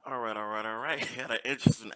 All right, all right, all right. Had an interesting.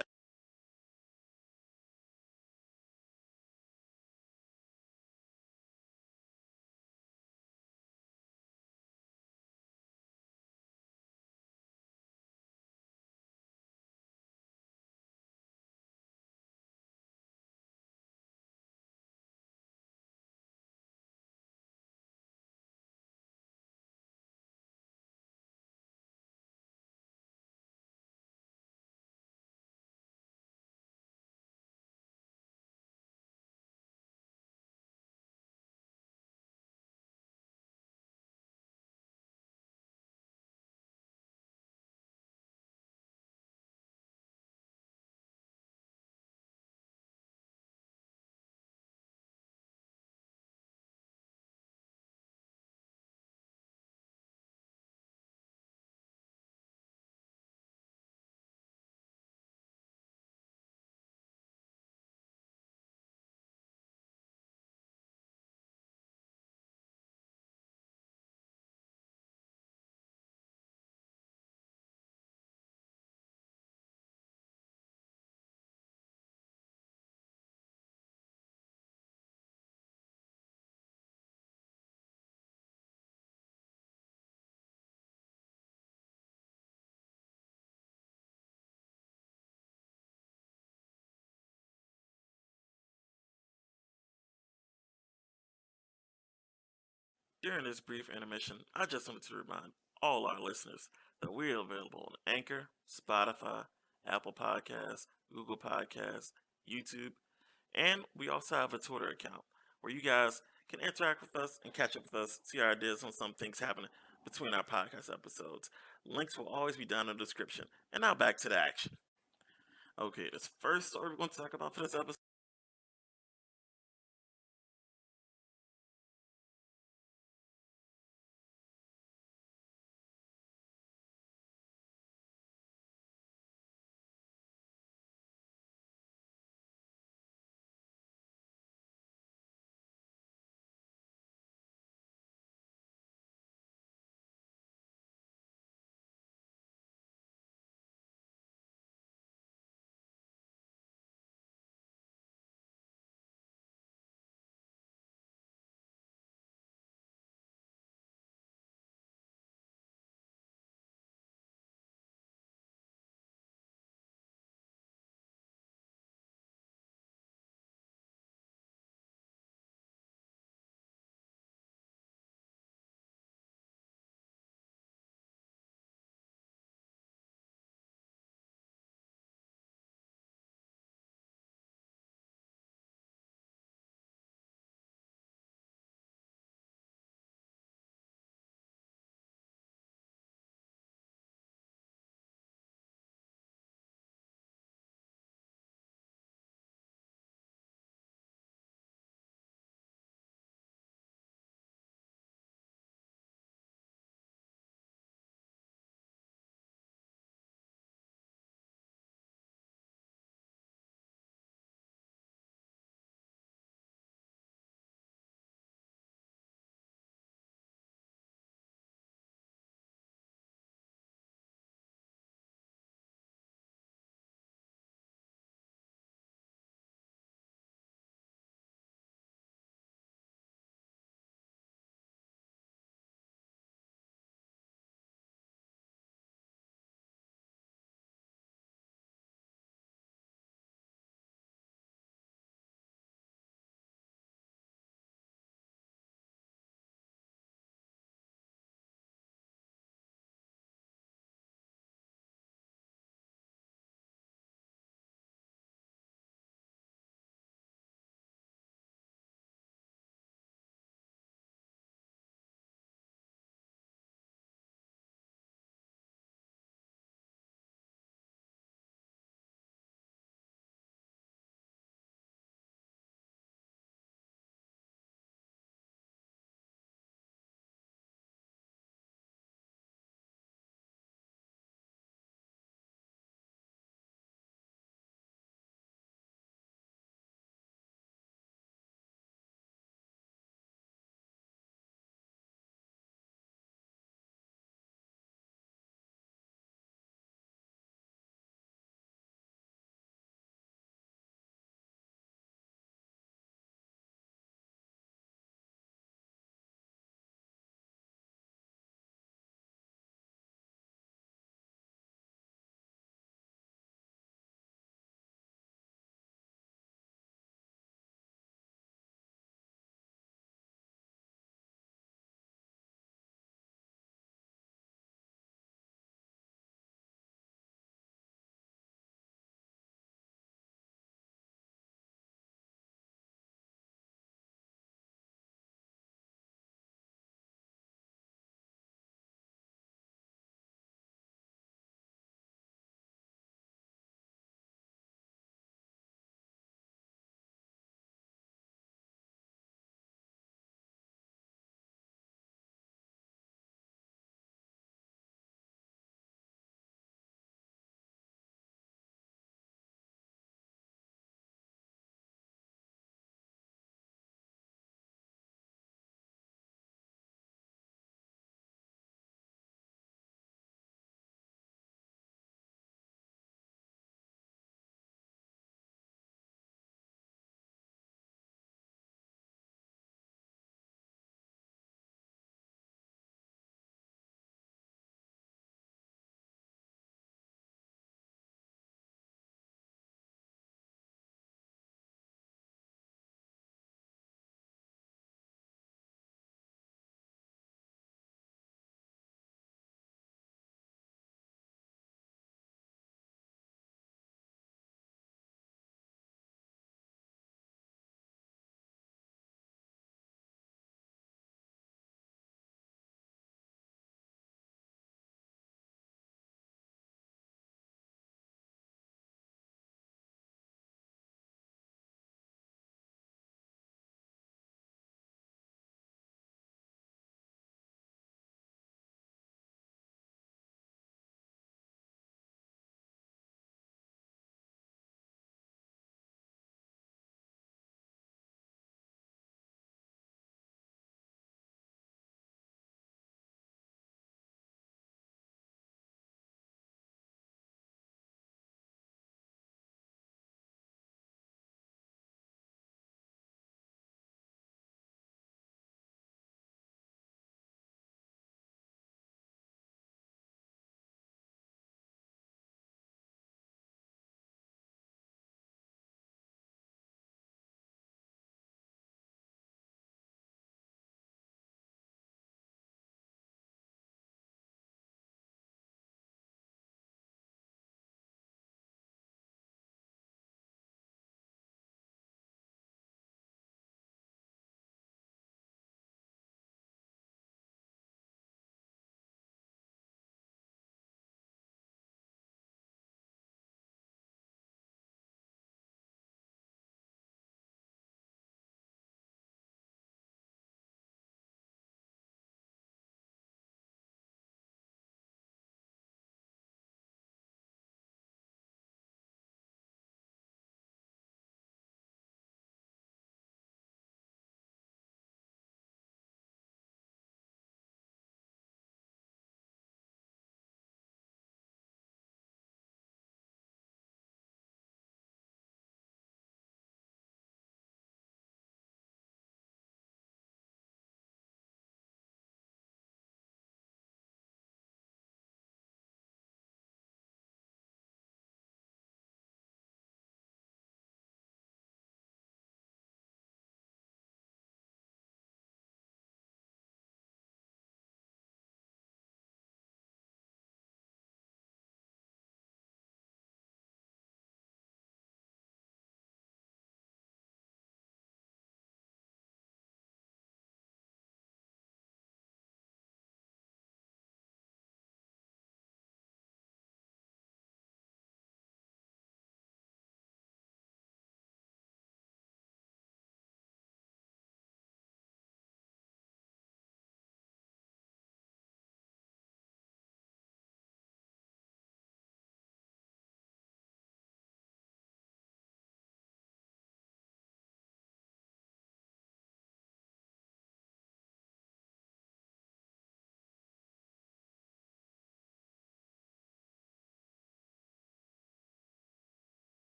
During this brief intermission, I just wanted to remind all our listeners that we're available on Anchor, Spotify, Apple Podcasts, Google Podcasts, YouTube, and we also have a Twitter account where you guys can interact with us and catch up with us, see our ideas on some things happening between our podcast episodes. Links will always be down in the description. And now back to the action. Okay, this first story we're going to talk about for this episode.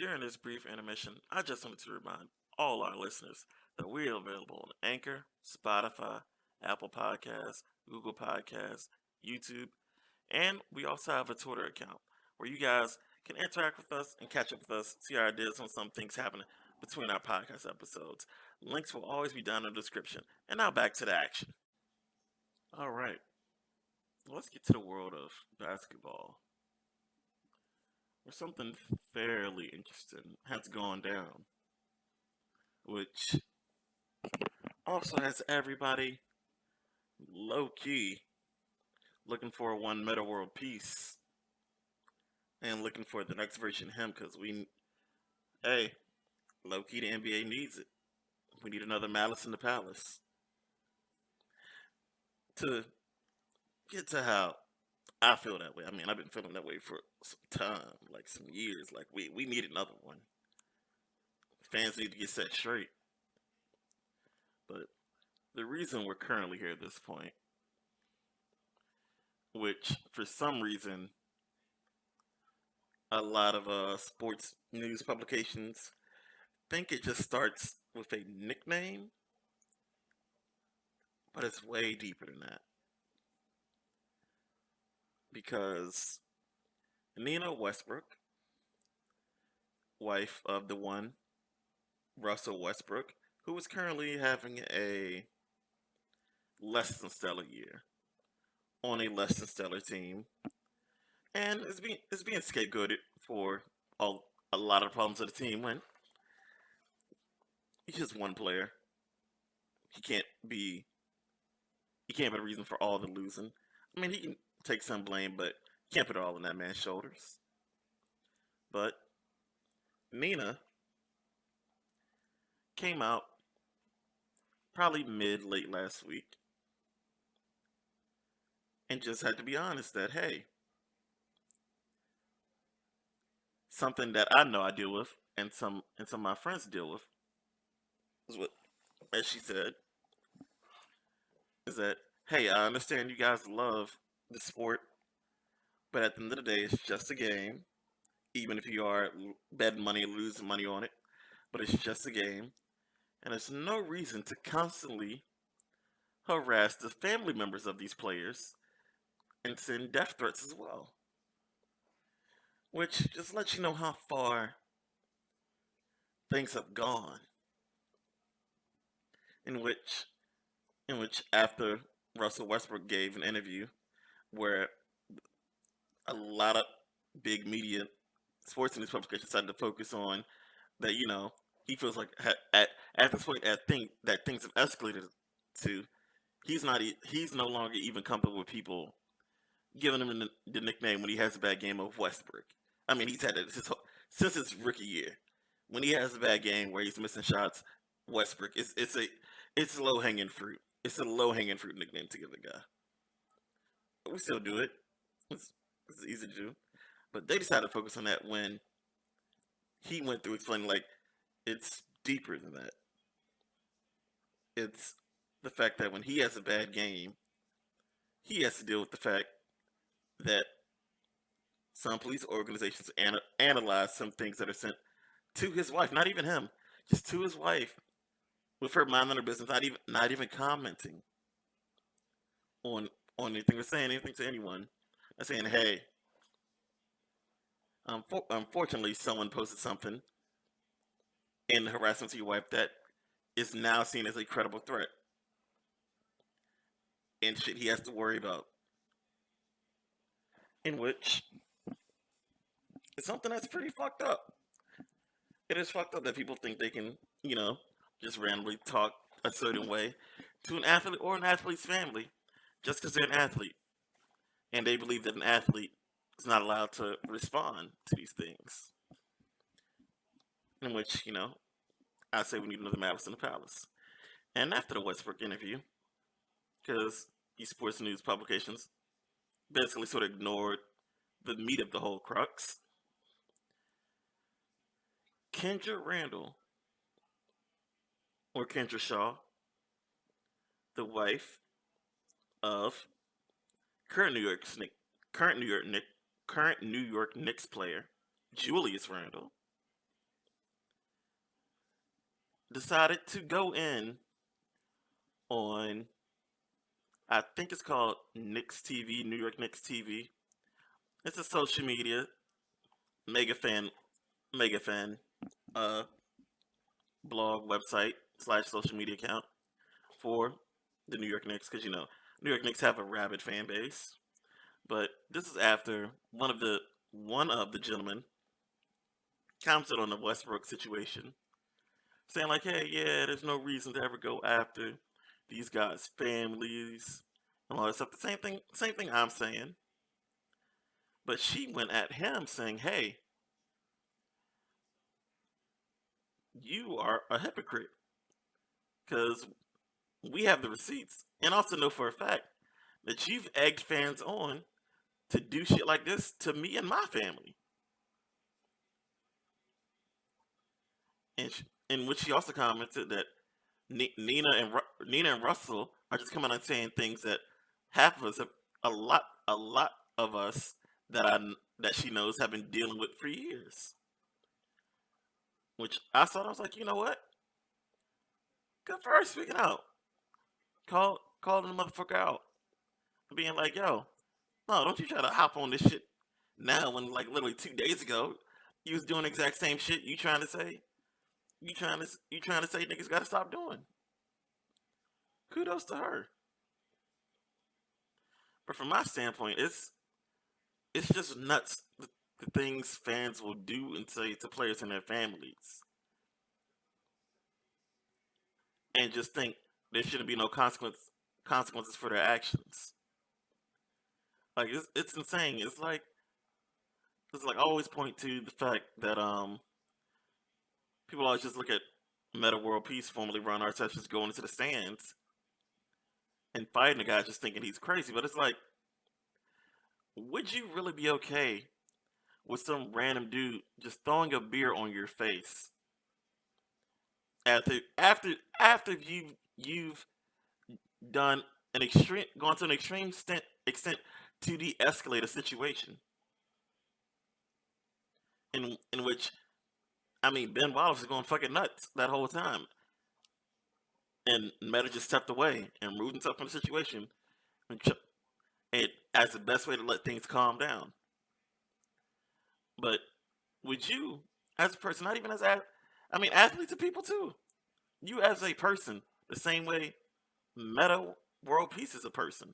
During this brief intermission, I just wanted to remind all our listeners that we are available on Anchor, Spotify, Apple Podcasts, Google Podcasts, YouTube, and we also have a Twitter account where you guys can interact with us and catch up with us, see our ideas on some things happening between our podcast episodes. Links will always be down in the description. And now back to the action. All right, let's get to the world of basketball, where something fairly interesting has gone down, which also has everybody low key looking for one meta world peace and looking for the next version of him because hey, low key the NBA needs it. We need another Malice in the Palace. To get to how I feel that way, I mean, I've been feeling that way for some time, like some years. Like, we need another one. Fans need to get set straight. But the reason we're currently here at this point, which for some reason a lot of sports news publications think it just starts with a nickname, but it's way deeper than that. Because Nina Westbrook, wife of the one Russell Westbrook, who is currently having a less than stellar year on a less than stellar team, and is being scapegoated for a lot of problems of the team when he's just one player. He can't be he can't be the reason for all the losing. I mean, he can take some blame, but he can't put it all on that man's shoulders. But Nina came out probably mid late last week and just had to be honest that hey, something that I know I deal with and some of my friends deal with is what, as she said, is that hey, I understand you guys love the sport, but at the end of the day, it's just a game. Even if you are betting money and losing money on it, but it's just a game, and there's no reason to constantly harass the family members of these players and send death threats as well. Which just lets you know how far things have gone. In which, in which after Russell Westbrook gave an interview where a lot of big media, sports news publications decided to focus on that, he feels like at this point, that things have escalated to, he's no longer even comfortable with people giving him the nickname when he has a bad game of Westbrook. I mean, he's had it since his rookie year. When he has a bad game where he's missing shots, Westbrook, it's low hanging fruit. It's a low hanging fruit nickname to give the guy. But we still do it. It's, it's easy to do. But they decided to focus on that when he went through explaining like it's deeper than that. It's the fact that when he has a bad game, he has to deal with the fact that some police organizations analyze some things that are sent to his wife, not even him, just to his wife, with her minding her business, not even commenting on anything or saying anything to anyone. Not saying, hey, unfortunately, someone posted something in harassment to your wife that is now seen as a credible threat and shit he has to worry about. In which it's something that's pretty fucked up. It is fucked up that people think they can, just randomly talk a certain way to an athlete or an athlete's family just because they're an athlete and they believe that an athlete is not allowed to respond to these things. In which, I say we need another Malice in the Palace. And after the Westbrook interview, because these sports news publications basically sort of ignored the meat of the whole crux, Kendra Randall, or Kendra Shaw, the wife of current New York current New York Knicks player Julius Randle, decided to go in on, I think it's called Knicks TV, New York Knicks TV. It's a social media mega fan, mega fan, uh, blog website slash social media account for the New York Knicks because New York Knicks have a rabid fan base. But this is after one of the gentlemen commented on the Westbrook situation, saying like, "Hey, yeah, there's no reason to ever go after these guys' families and all that stuff." The same thing I'm saying. But she went at him saying, "Hey, you are a hypocrite because we have the receipts and also know for a fact that you've egged fans on to do shit like this to me and my family." And in which she also commented that Nina and Russell are just coming out saying things that half of us have, a lot of us that she knows have been dealing with for years. Which I thought, I was like, you know what? Good for her speaking out. Calling the motherfucker out. Being like, yo, no, don't you try to hop on this shit now when like literally 2 days ago you was doing the exact same shit you trying to say. You trying to say niggas gotta stop doing. Kudos to her. But from my standpoint, it's just nuts the things fans will do and say to players and their families, and just think there shouldn't be no consequences for their actions. Like it's insane. It's like I always point to the fact that people always just look at Meta World Peace, formerly Ron Artest, just going into the stands and fighting a guy just thinking he's crazy. But it's like, would you really be okay with some random dude just throwing a beer on your face after you've done an extreme gone to an extent to de-escalate a situation in which, I mean, Ben Wallace is going fucking nuts that whole time, and Meta just stepped away and removed himself from the situation and, and as the best way to let things calm down. But would you, as a person, not even I mean, athletes are people too. You as a person, the same way Meta World Peace is a person.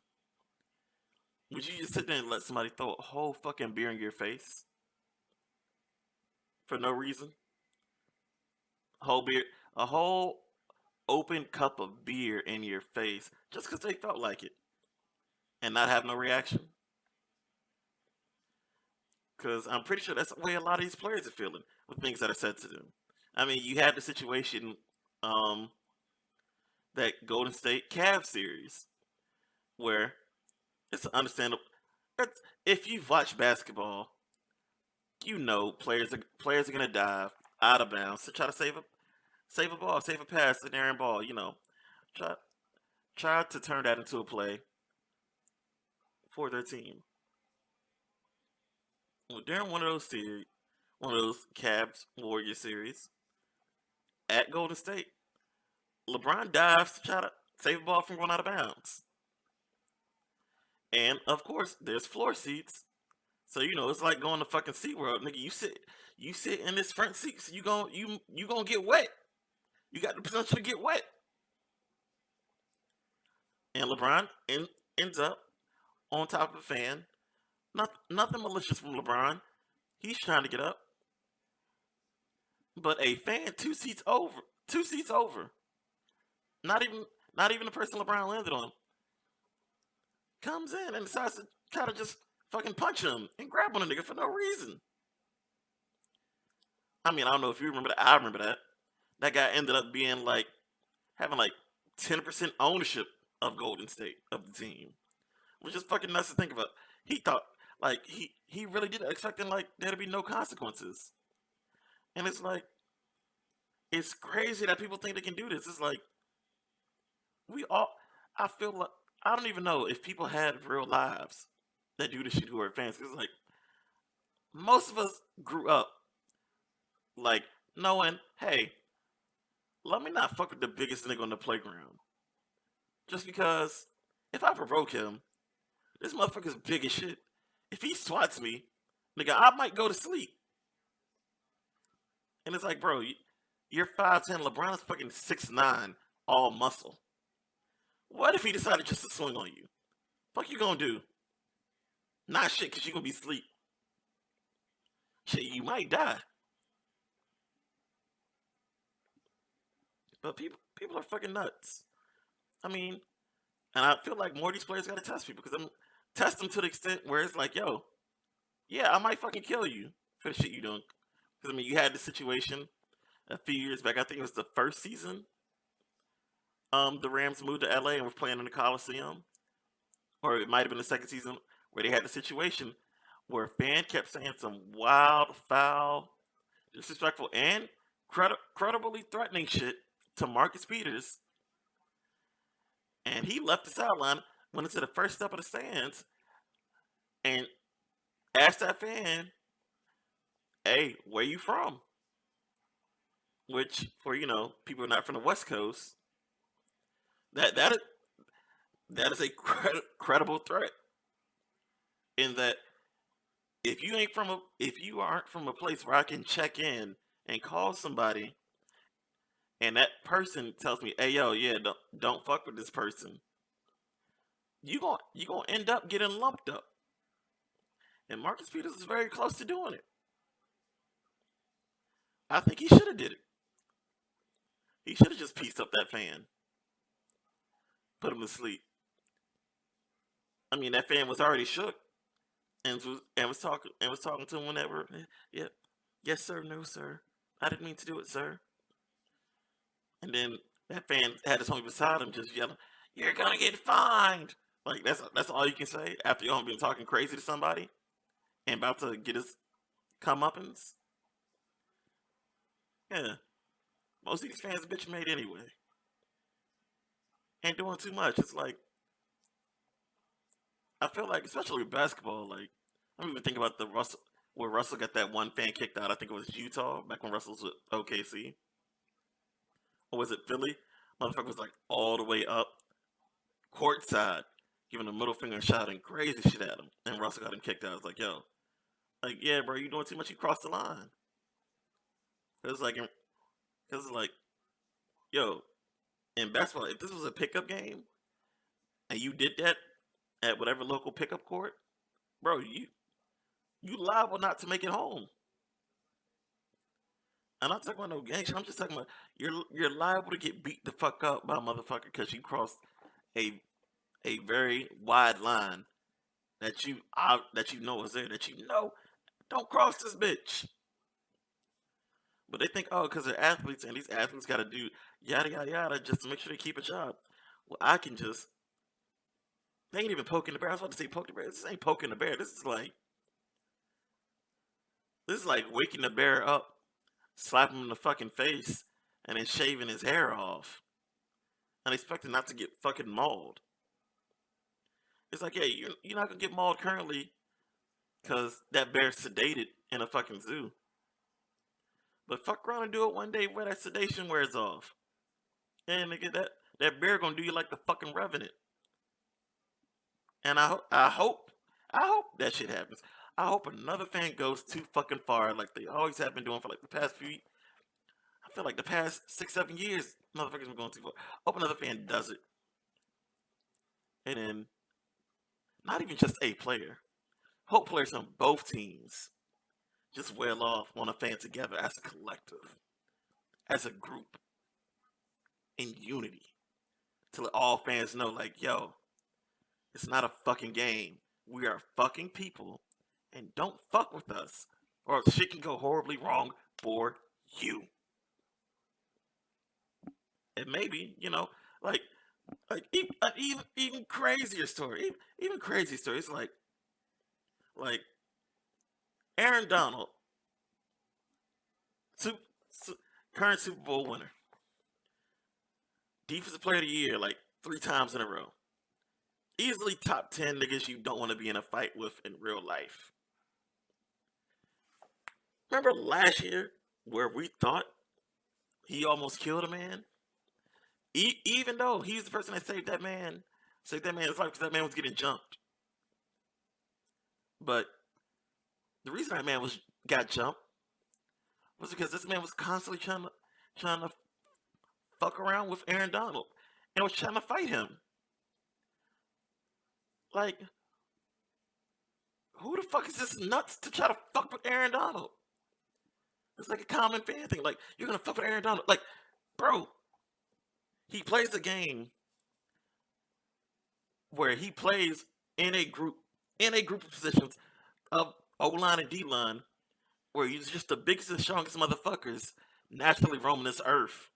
Would you just sit there and let somebody throw a whole fucking beer in your face for no reason? A whole beer, a whole open cup of beer in your face just because they felt like it and not have no reaction? Because I'm pretty sure that's the way a lot of these players are feeling with things that are said to them. I mean, you had the situation, um, that Golden State Cavs series where it's understandable. If you've watched basketball, you know players are gonna dive out of bounds to try to save a ball, save a pass, an errant ball. Try try to turn that into a play for their team. Well, during one of those Cavs Warrior series at Golden State, LeBron dives to try to save a ball from going out of bounds. And of course, there's floor seats, so it's like going to fucking SeaWorld, nigga. You sit in this front seat, so you gonna get wet. You got the potential to get wet. And LeBron ends up on top of the fan. Nothing malicious from LeBron. He's trying to get up, but a fan two seats over, not even not even the person LeBron landed on, comes in and decides to try to just fucking punch him and grab on a nigga for no reason. I mean, I don't know if you remember that. I remember that. That guy ended up being like having like 10% ownership of Golden State of the team, which is fucking nuts to think about. He thought like he really did expecting like there to be no consequences, and it's crazy that people think they can do this. It's like we all. I feel like I don't even know if people had real lives that do this shit who are fans. Cause like most of us grew up like knowing, hey, let me not fuck with the biggest nigga on the playground. Just because if I provoke him, this motherfucker's big as shit. If he swats me, nigga, I might go to sleep. And it's like, bro, you're 5'10", LeBron is fucking 6'9", all muscle. What if he decided just to swing on you? Fuck you gonna do? Not shit, cause you gonna be asleep. Shit, you might die. But people are fucking nuts. I mean, and I feel like more of these players gotta test people, because I'm test them to the extent where it's like, yo, yeah, I might fucking kill you for the shit you doing. Because I mean, you had the situation a few years back. I think it was the first season. The Rams moved to LA and were playing in the Coliseum, or it might have been the second season where they had the situation where a fan kept saying some wild, foul, disrespectful, and credibly threatening shit to Marcus Peters, and he left the sideline, went into the first step of the stands, and asked that fan, "Hey, where you from?" Which, for people not from the West Coast, that that is, that is a credible threat. In that, if you aren't from a place where I can check in and call somebody, and that person tells me, "Hey, yo, yeah, don't fuck with this person," you gonna end up getting lumped up. And Marcus Peters is very close to doing it. I think he should have did it. He should have just pieced up that fan, put him to sleep. I mean, that fan was already shook and was talking to him whenever. Yeah, yes sir, no sir. I didn't mean to do it, sir. And then that fan had his homie beside him just yelling, "You're gonna get fined!" Like that's all you can say after you been talking crazy to somebody and about to get his comeuppance. Yeah, most of these fans are bitch made anyway. Ain't doing too much. It's like I feel like, especially with basketball, like I'm even thinking about the Russell where Russell got that one fan kicked out. I think it was Utah back when Russell was with OKC, or was it Philly? Motherfucker was like all the way up courtside, giving a middle finger and shouting crazy shit at him, and Russell got him kicked out. It's like, yo, like yeah, bro, you doing too much. You crossed the line. Cause like, yo, in basketball, if this was a pickup game and you did that at whatever local pickup court, bro, you liable not to make it home. I'm not talking about no gang shit. I'm just talking about you're liable to get beat the fuck up by a motherfucker because you crossed a a very wide line that you know is there, that you know don't cross this bitch. But they think, oh, because they're athletes and these athletes got to do yada yada yada just to make sure they keep a job. Well, I can just they ain't even poking the bear. I was about to say poke the bear. This ain't poking the bear. This is like waking the bear up, slapping him in the fucking face, and then shaving his hair off, and expecting not to get fucking mauled. It's like, yeah, you're not gonna get mauled currently because that bear's sedated in a fucking zoo. But fuck around and do it one day where that sedation wears off. And nigga, that bear gonna do you like the fucking revenant. And I hope that shit happens. I hope another fan goes too fucking far, like they always have been doing for like the past few. I feel like the past 6-7 years, motherfuckers been going too far. Hope another fan does it, and then not even just a player. Hope players on both teams just wail off on a fan together as a collective, as a group, in unity, to let all fans know, like, yo, it's not a fucking game. We are fucking people, and don't fuck with us, or shit can go horribly wrong for you. And maybe, like even crazier story, even crazy stories like Aaron Donald, su- current Super Bowl winner, defensive player of the year like 3 times in a row, easily top 10 niggas you don't want to be in a fight with in real life. Remember last year where we thought he almost killed a man. Even though he's the person that saved that man's life because that man was getting jumped. But the reason that man was got jumped was because this man was constantly trying to fuck around with Aaron Donald and was trying to fight him. Like, who the fuck is this nuts to try to fuck with Aaron Donald? It's like a common fan thing. Like, you're gonna fuck with Aaron Donald. Like, bro, he plays a game where he plays in a group of positions of O line and D line, where he's just the biggest and strongest motherfuckers naturally roaming this earth.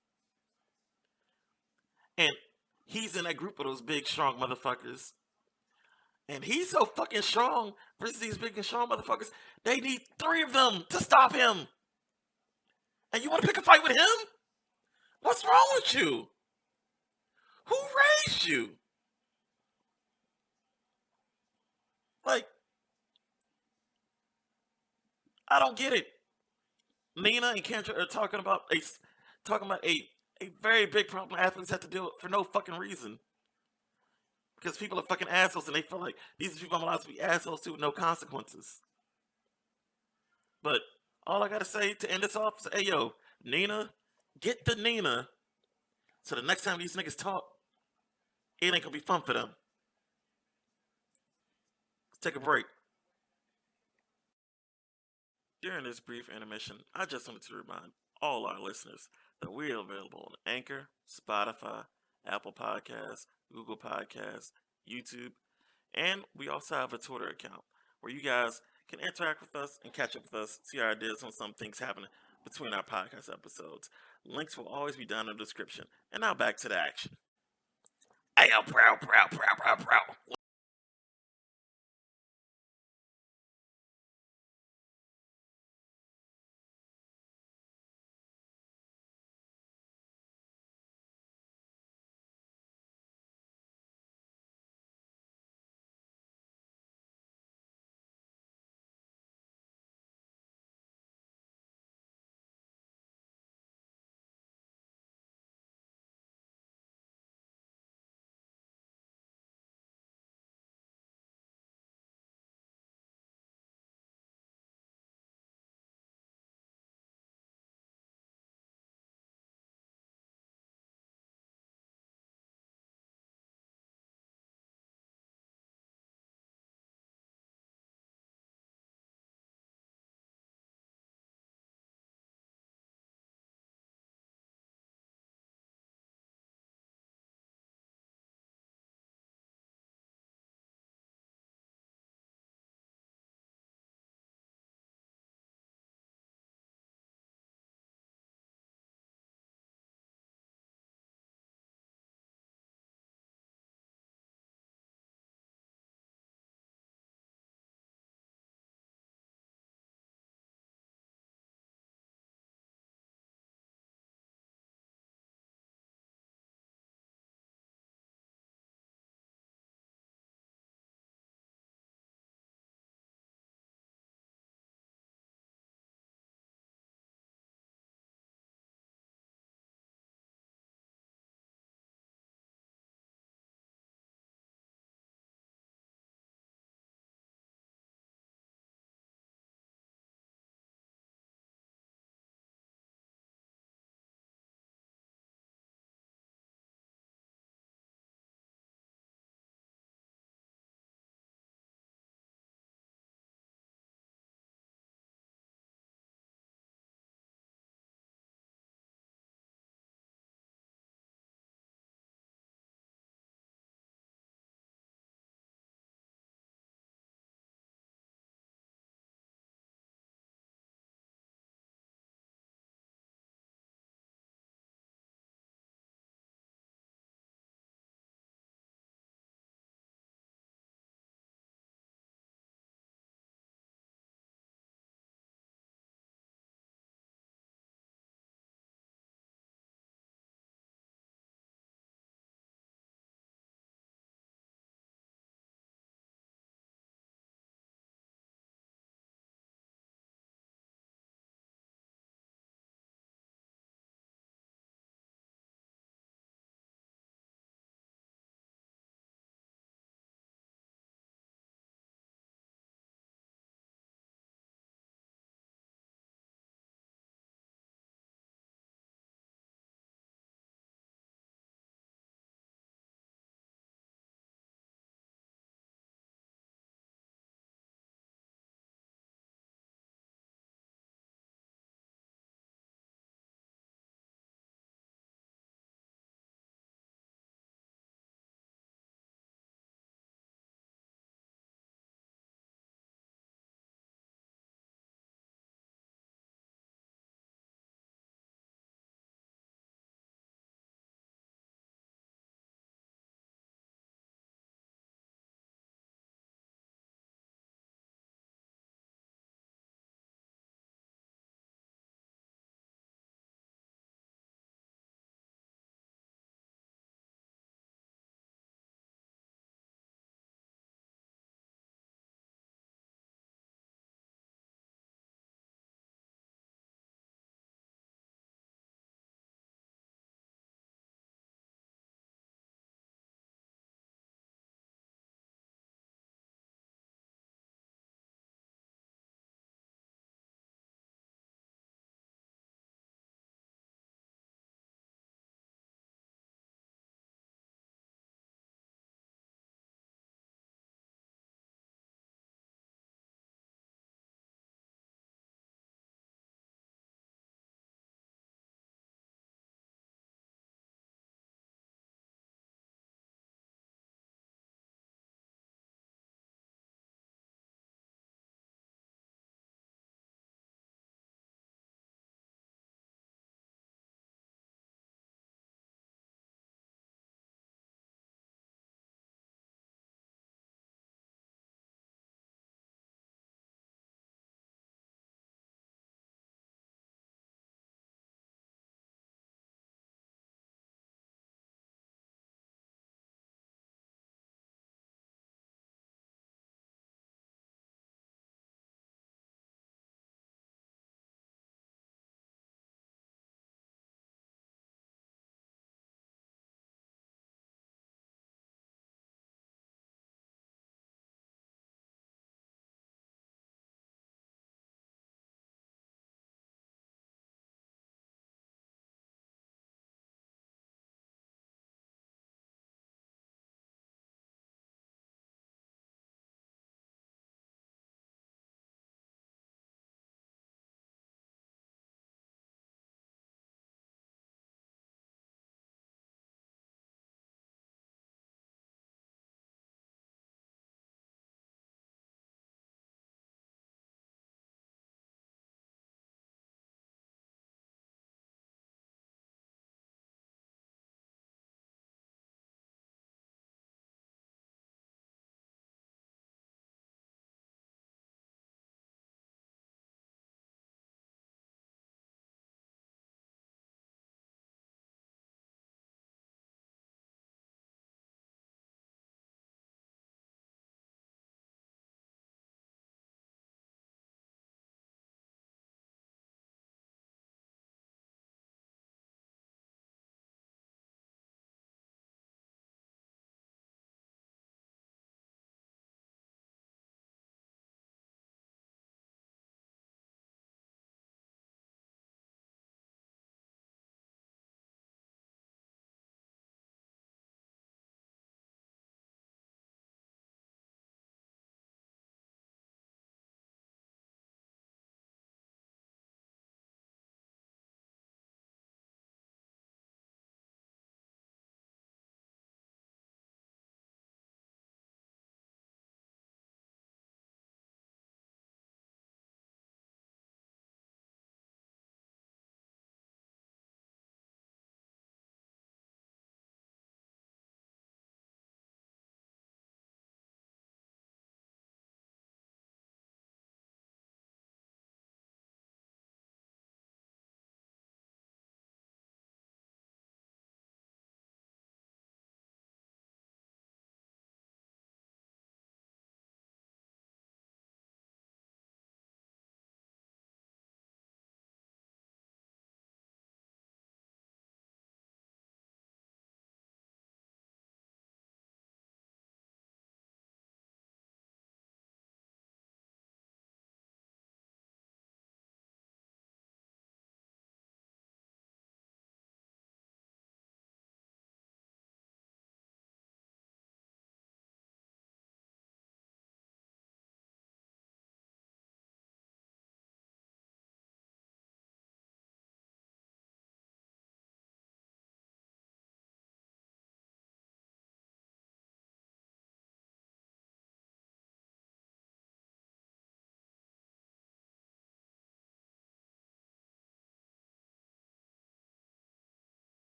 And he's in that group of those big, strong motherfuckers. And he's so fucking strong versus these big and strong motherfuckers. They need 3 of them to stop him. And you want to pick a fight with him? What's wrong with you? Who raised you? Like, I don't get it. Nina and Kendra are talking about a very big problem athletes have to deal with for no fucking reason. Because people are fucking assholes and they feel like these people I'm allowed to be assholes to with no consequences. But all I gotta say to end this off is, hey yo, Nina, get the Nina. So the next time these niggas talk, it ain't gonna be fun for them. Let's take a break. During this brief intermission, I just wanted to remind all our listeners that we are available on Anchor, Spotify, Apple Podcasts, Google Podcasts, YouTube, and we also have a Twitter account where you guys can interact with us and catch up with us, see our ideas on some things happening between our podcast episodes. Links will always be down in the description. And now back to the action. Ayo, prow.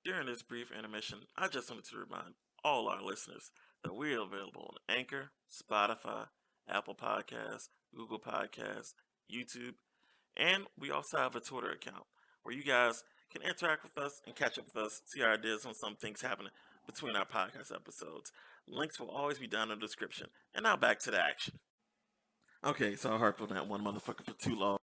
During this brief intermission, I just wanted to remind all our listeners that we are available on Anchor, Spotify, Apple Podcasts, Google Podcasts, YouTube, and we also have a Twitter account where you guys can interact with us and catch up with us, see our ideas on some things happening between our podcast episodes. Links will always be down in the description. And now back to the action. Okay, so I harped on that one motherfucker for too long.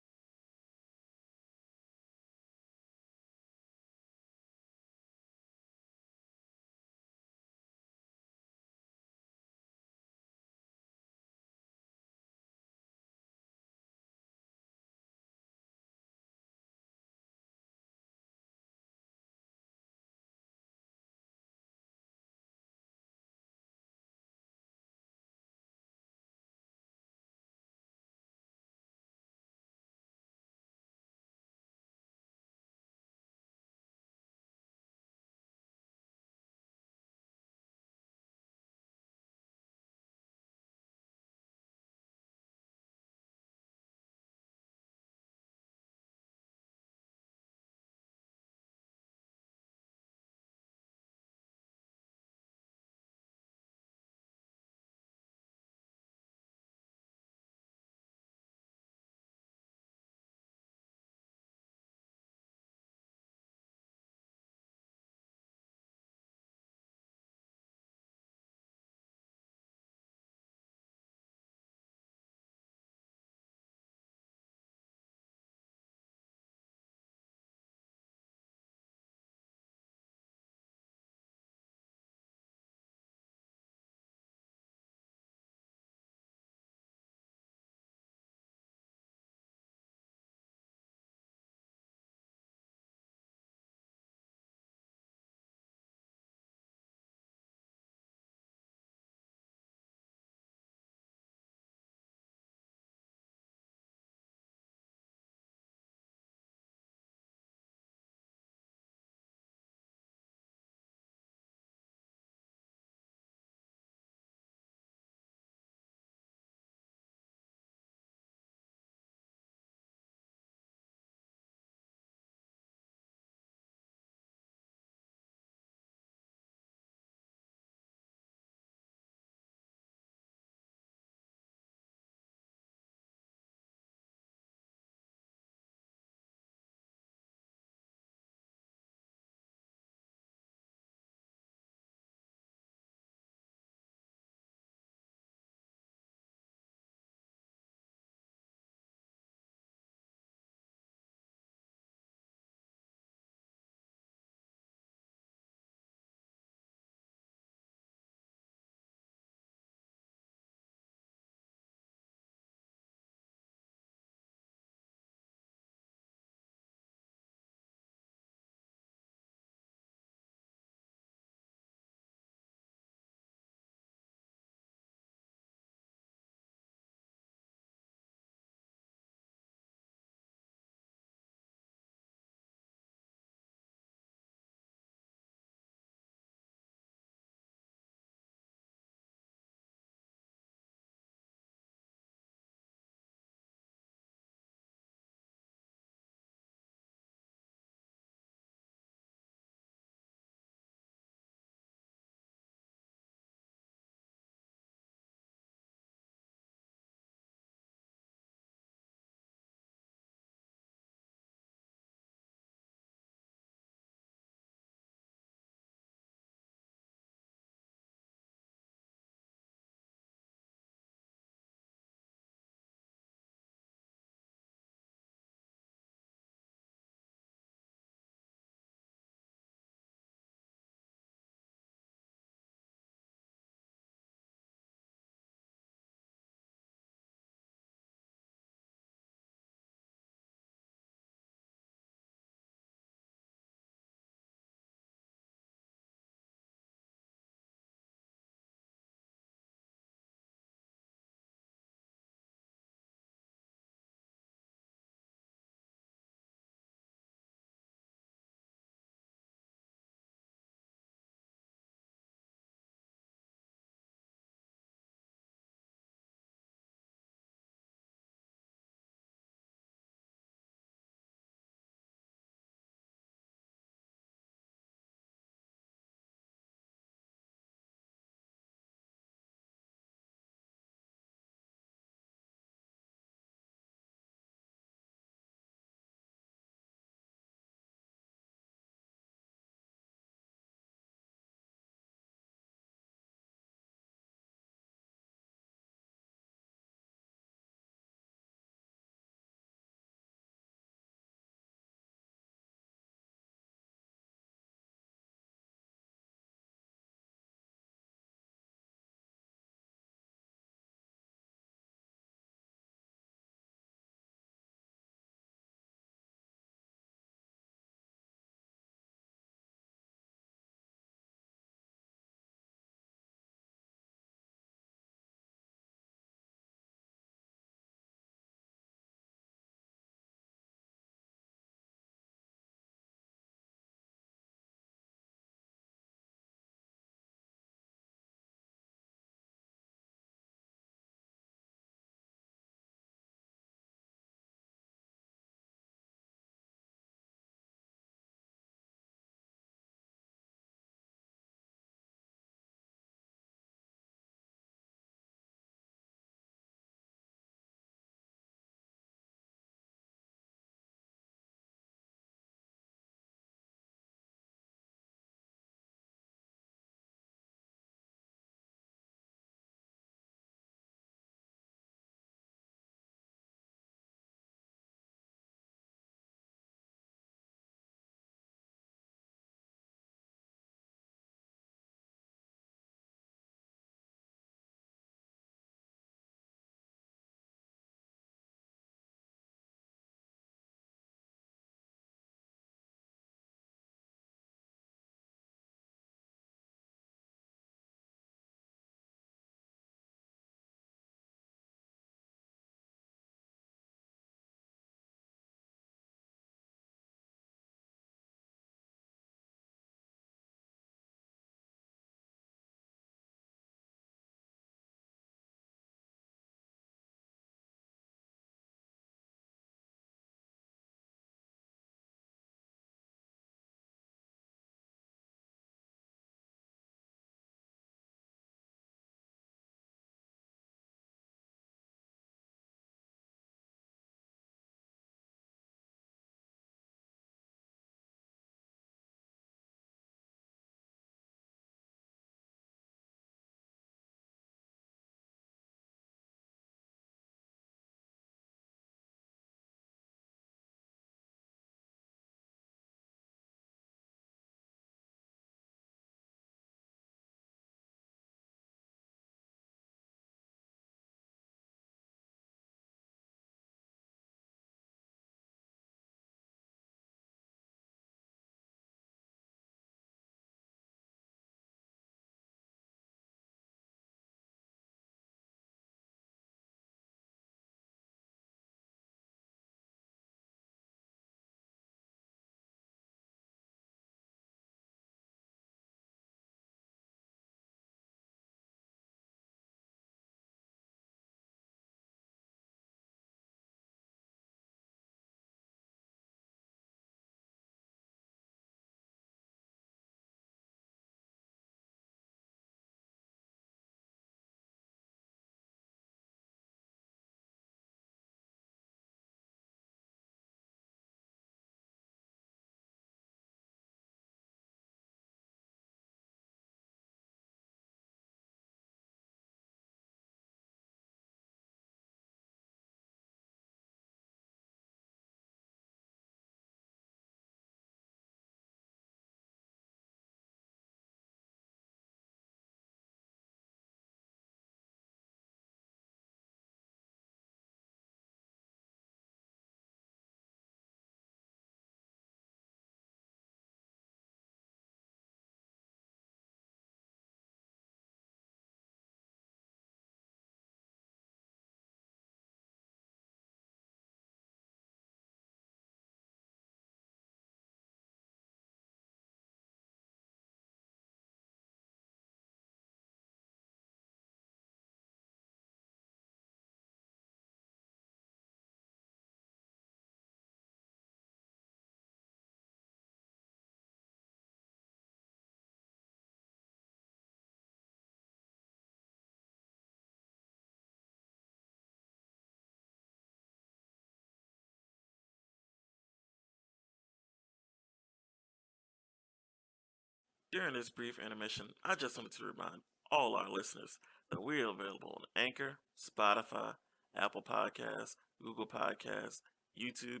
During this brief intermission, I just wanted to remind all our listeners that we're available on Anchor, Spotify, Apple Podcasts, Google Podcasts, YouTube,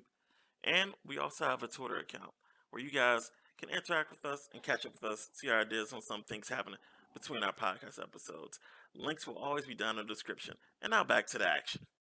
and we also have a Twitter account where you guys can interact with us and catch up with us, see our ideas on some things happening between our podcast episodes. Links will always be down in the description. And now back to the action.